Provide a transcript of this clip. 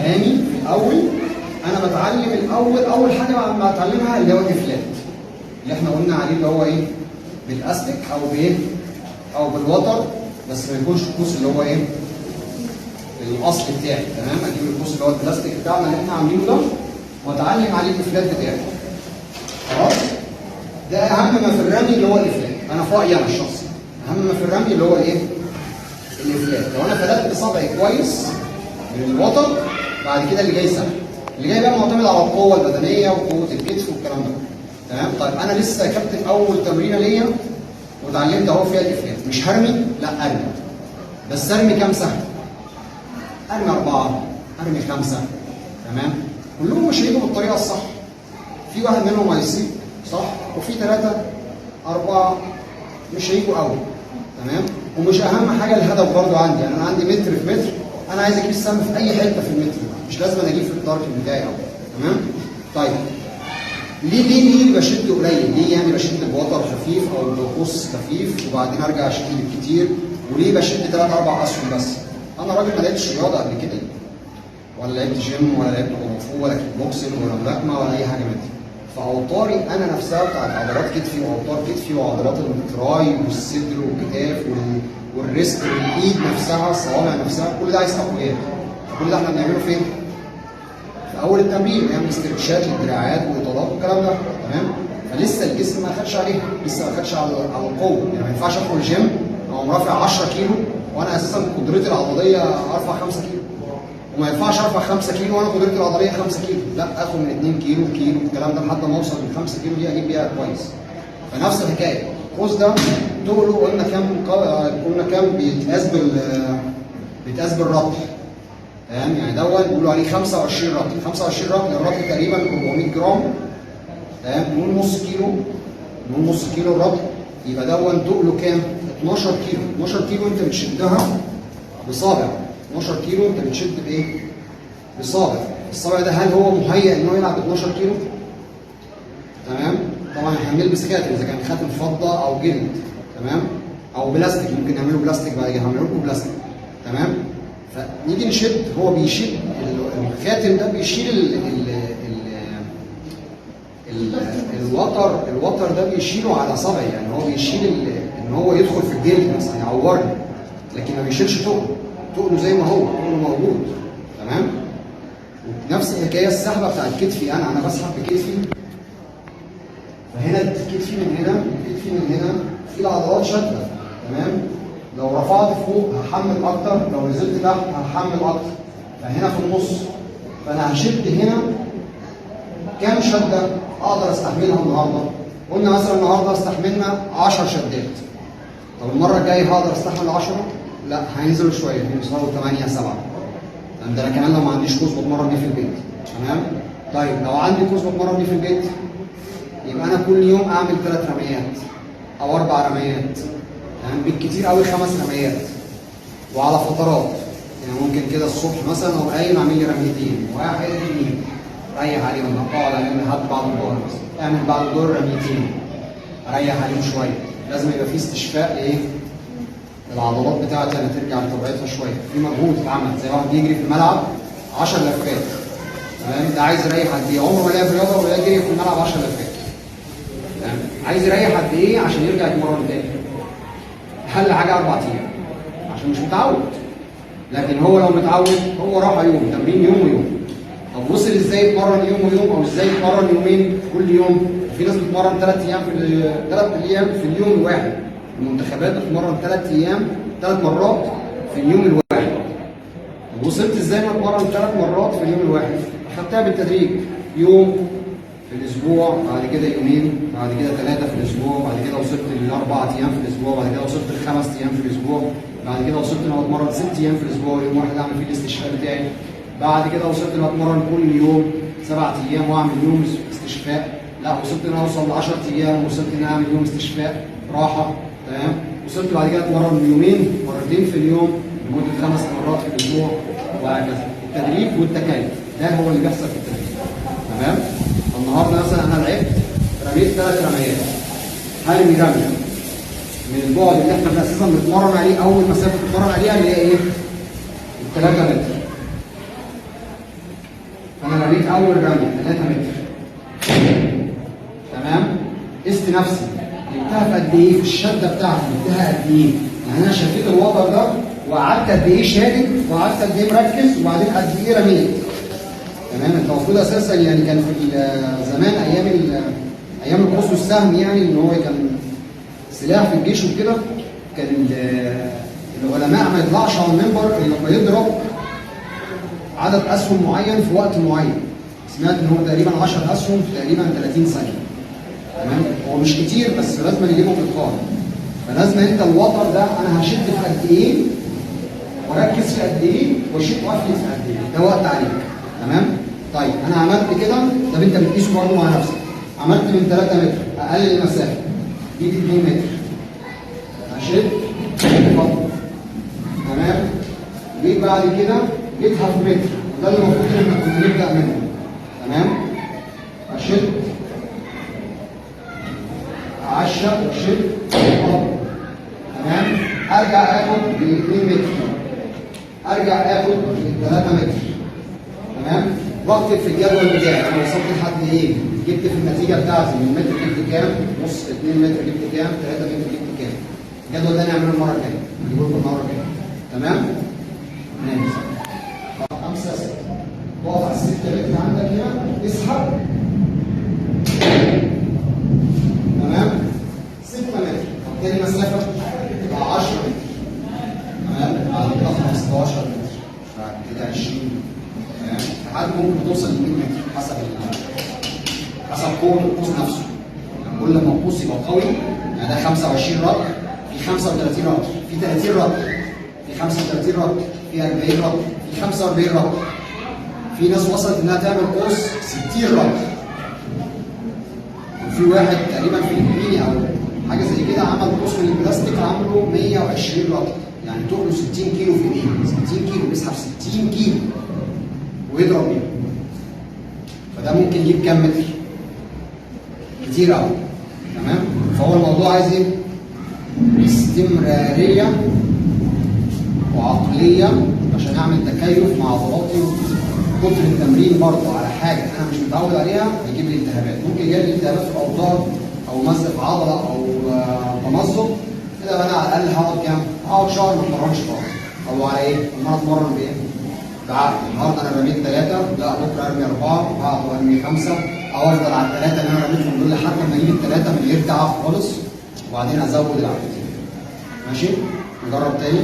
رامي في الاول، انا بتعلم الاول اول حاجه بتعلمها اللي هو الافلات اللي احنا قلنا عليه اللي هو ايه؟ بالاستيك او بايه؟ او بالوتر، بس ما يكونش القوس اللي هو ايه؟ الاصل بتاعي. تمام؟ اجيب القوس اللي هو البلاستيك بتاعنا اللي احنا عاملينه ده واتعلم عليه الافلات بتاعي. خلاص؟ ده اهم ما في الرمي اللي هو الافلات. انا في رايي انا الشخصي اهم ما في الرمي اللي هو الايه؟ الافلات. لو انا فلتت بصبعي كويس من الوتر بعد كده اللي جاي سهل. اللي جاي بقى معتمد على القوه البدنيه وقوه الكتف والكلام ده. تمام؟ طيب انا لسه يا كابتن اول تمرينه ليا واتعلمت اهو فيها الافلات. مش هرمي؟ لا ارمي. بس ارمي كام سهم؟ ارمي 4، ارمي 5. تمام؟ كلهم مش هيجوا بالطريقه الصح. في واحد منهم هيصيب صح، وفي 3 4 مش هيجوا قوي. تمام؟ ومش اهم حاجه الهدف برضو عندي، يعني انا عندي متر في متر، انا عايز اجيب السهم في اي حته في المتر، مش لازم اجيب في الدارك بتاعي قوي. تمام؟ طيب ليه بشد قليل؟ ليه يعني بشد بوتر خفيف او بقوس خفيف وبعدين ارجع اشد بالكتير؟ وليه بشد 3 4 اسهم بس؟ انا راجل ما لعبتش رياضه قبل كده، ولا لعبت جيم ولا لعبت كونغ فو ولا كيك بوكسنج ولا ملاكمه ولا اي حاجه من دي. فاوتاري انا نفسها بتاعت عضلات كتفي واوتار كتفي وعضلات التراي والصدر والكتاف والريست والايد نفسها الصوابع نفسها، كل ده عايز تقويات. كل ده احنا بنعمله فين؟ في اول التمرين بنعمل استرتشات للدراعات والاطالات والكلام ده. تمام؟ فلسه الجسم ما اخدش عليها، لسه ما اخدش على القوه. يعني ما ينفعش ادخل الجيم او رافع 10 كيلو وانا اساسا قدرتي العضليه ارفع 5 كيلو. وما ينفعش ارفع 5 كيلو وانا قدرتي العضليه 5 كيلو، لا اخد من 2 كيلو الكلام ده لحد ما اوصل ل 5 كيلو دي اجيب بيها كويس. فنفس الحكايه، القوس ده طوله قلنا كام بيتقاس بالرطل. تمام؟ يعني دوت بيقولوا عليه 25 رطل. 25 رطل، الرطل تقريبا 400 جرام. تمام؟ نقول نص كيلو الرطل، يبقى دوت تقله كام؟ 12 كيلو. 12 كيلو انت بتشدها بصابع. 12 كيلو انت بتشد بايه؟ بصابع. الصابع ده هل هو مهيئ ان هو يلعب 12 كيلو؟ تمام؟ طبعا احنا هنلبس خاتم اذا كان خاتم فضه او جلد. تمام؟ او بلاستيك، ممكن نعمله بلاستيك بعد كده، هعمله لكم بلاستيك. تمام؟ فنيجي نشد، هو بيشيل الخاتم ده بيشيل الوتر ده بيشيله على صبعي، يعني هو بيشيل ان هو يدخل في الجلد مثلا يعورني، لكن ما بيشيلش تقله زي ما هو، تقله موجود. تمام؟ ونفس الحكايه السحبه بتاعت كتفي، انا بسحب بكتفي، فهنا كتفي من هنا وكتفي من هنا في العضلات شده. تمام؟ لو رفعت فوق هحمل اكتر، لو نزلت تحت هحمل اكتر. فهنا في النص، فانا هشد هنا كام شده اقدر استحملها النهارده؟ قلنا مثلا النهارده استحملنا 10 شدات. طب المره الجايه هقدر استحمل 10؟ لا، هينزلوا شويه، هيوصلوا 8 7. ده انا كمان لو ما عنديش قوس بتمرن بيه في البيت. تمام؟ طيب لو عندي قوس بتمرن بيه في البيت يبقى انا كل يوم اعمل 3 رميات او 4 رميات. تمام؟ بالكتير قوي 5 رميات وعلى فترات. يعني ممكن كده الصبح مثلا او قايم اعمل لي رميتين، واحد اثنين ريح عليهم، اقعد عليهم لحد بعد الظهر مثلا، اعمل بعد الظهر رميتين اريح عليهم شويه. لازم يبقى في استشفاء لايه؟ العضلات بتاعتي انا ترجع لطبيعتها شويه، في مجهود اتعمل زي واحد بيجري في الملعب 10 لفات. تمام؟ ده عايز يريح قد ايه؟ عمره ما لعب رياضه ولا يجري في الملعب 10 لفات. تمام؟ عايز يريح قد ايه عشان يرجع يتمرن تاني؟ اقل حاجه 4 ايام عشان مش متعود. لكن هو لو متعود هو راح يوم تمرين يوم ويوم. طب وصل ازاي يتمرن يوم ويوم، او ازاي يتمرن يومين كل يوم؟ في ناس بتتمرن 3 ايام في اليوم الواحد. المنتخبات بتتمرن 3 ايام 3 مرات في اليوم الواحد. طب وصلت ازاي انا اتمرن 3 مرات في اليوم الواحد؟ اخدتها بالتدريج، يوم في الاسبوع، بعد كده يومين، بعد كده 3 في الاسبوع، بعد كده وصلت ل4 ايام في الاسبوع، بعد كده وصلت ل5 ايام في الاسبوع، بعد كده وصلت ان انا اتمرن 6 ايام في الاسبوع، يوم واحد اعمل فيه الاستشفاء بتاعي. بعد كده وصلت ان اتمرن كل يوم 7 ايام واعمل يوم استشفاء. لا، وصلت ان انا اوصل ل 10 ايام، وصلت ان انا اعمل يوم استشفاء راحه. تمام؟ وصلت بعد كده اتمرن يومين مرتين في اليوم لمده 5 مرات في الاسبوع، وهكذا. التدريب والتكيف ده هو اللي بيحصل في التدريب. تمام؟ النهارده مثلا انا لعبت رميت 3 رميات، هرمي رميه من البعد اللي احنا اساسا بنتمرن عليه، اول مسافه بنتمرن عليها اللي هي ايه؟ 3 متر. انا رميت اول رميه 3 متر. تمام؟ قست نفسي جبتها في قد ايه؟ في الشده بتاعتي جبتها قد ايه؟ يعني انا شديت الوتر ده وقعدت قد ايه شادد وقعدت قد ايه مركز وبعدين قد ايه رميت. تمام؟ انت المفروض اساسا يعني كان في زمان ايام القوس والسهم، يعني ان هو كان سلاح في الجيش وكده، كان العلماء ما يطلعش على المنبر الا لما يضرب عدد اسهم معين في وقت معين. سمعت ان هو تقريبا 10 اسهم في تقريبا 30 ثانيه. تمام؟ هو مش كتير بس لازم يجيبوا بإتقان. فلازم انت الوتر ده انا هشد في قد ايه واركز في قد ايه واشد وافلس في قد ايه، ده وقت عليك. تمام؟ طيب انا عملت كده، طب انت بتقيسه برضه مع نفسك. عملت من 3 متر اقلل المسافه، جيت 2 متر هشد اتفضل. تمام؟ جيت بعد كده جيتها في متر، وده اللي المفروض ان كنا نبدا منه. تمام؟ هشد اعشق واشد اتفضل. تمام؟ ارجع اخد ال 2 متر، ارجع اخد ال 3 متر. تمام؟ واكتب في الجدول بتاعي انا وصلت لحد ايه؟ جبت في النتيجه بتاعتي من متر جبت كام؟ نص 2 متر جبت كام؟ 3 متر جبت كام؟ الجدول ده نعمله المره الجايه، نجيبه لكم المره الجايه. تمام؟ ماشي. 5 6 تقف على ال 6 متر عندك هنا اسحب. تمام؟ 6 متر، وبالتالي المسافه تبقى 10 متر. تمام؟ بعد كده 15 متر، بعد كده 20. تمام؟ لحد ممكن توصل ل 100 متر حسب قوه القوس نفسه. يعني كل ما القوس يبقى قوي، يعني ده 25 رطل، في 35 رطل، في 30 رطل، في 35 رطل، في 40 رطل، في 45 رطل. في ناس وصلت انها تعمل قوس 60 رطل. وفي واحد تقريبا في اليميني او حاجه زي كده عمل قوس من البلاستيك عامله 120 رطل، يعني تقله 60 كيلو في ايديه، 60 كيلو بيسحب 60 كيلو ويضرب بيه. فده ممكن يجيب كام متر؟ كتير قوي. تمام؟ فهو الموضوع عايز ايه؟ استمراريه وعقليه عشان اعمل تكيف مع عضلاتي. كتر التمرين برضه على حاجه انا مش متعود عليها هيجيب لي التهابات، ممكن يجيب لي التهابات في الاوتار او مزق في عضله او تمزق كده. انا على الاقل هقعد كام؟ هقعد شهر ما اتمرنش خالص. طب وعلى ايه؟ طب انا اتمرن بايه؟ بعقل. النهارده انا رميت 3، لا بكره ارمي 4، بعده ارمي 5، او افضل على ال3 اللي انا رميتهم دول لحد ما اجيب ال3 من غير تعب خالص، وبعدين ازود العدد. ماشي؟ نجرب تاني.